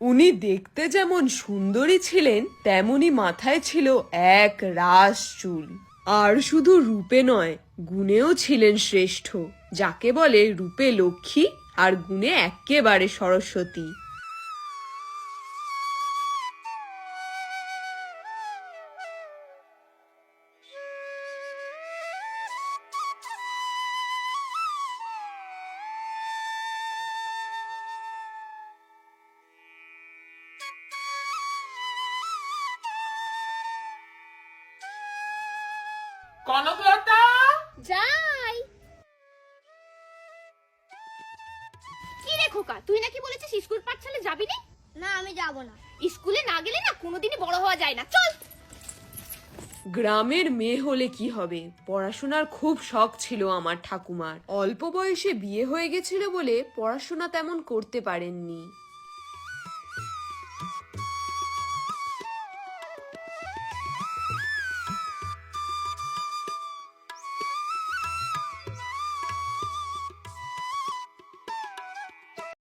উনি দেখতে যেমন সুন্দরী ছিলেন তেমনি মাথায় ছিল এক রাশ চুল। আর শুধু রূপে নয়, গুণেও ছিলেন শ্রেষ্ঠ, যাকে বলে রূপে লক্ষ্মী আর গুণে এক্কেবারে সরস্বতী। কনকলতা, যাই। কি রে খোকা, তুই নাকি বলেছিস স্কুল পাঠশালা যাবি না? না, আমি যাব না। স্কুলে না গেলে না কোনোদিনই বড় হওয়া যায় না। চল। গ্রামের মেয়ে হলে কি হবে, পড়াশোনার খুব শখ ছিল আমার ঠাকুমার। অল্প বয়সে বিয়ে হয়ে গেছিল বলে পড়াশোনা তেমন করতে পারেননি।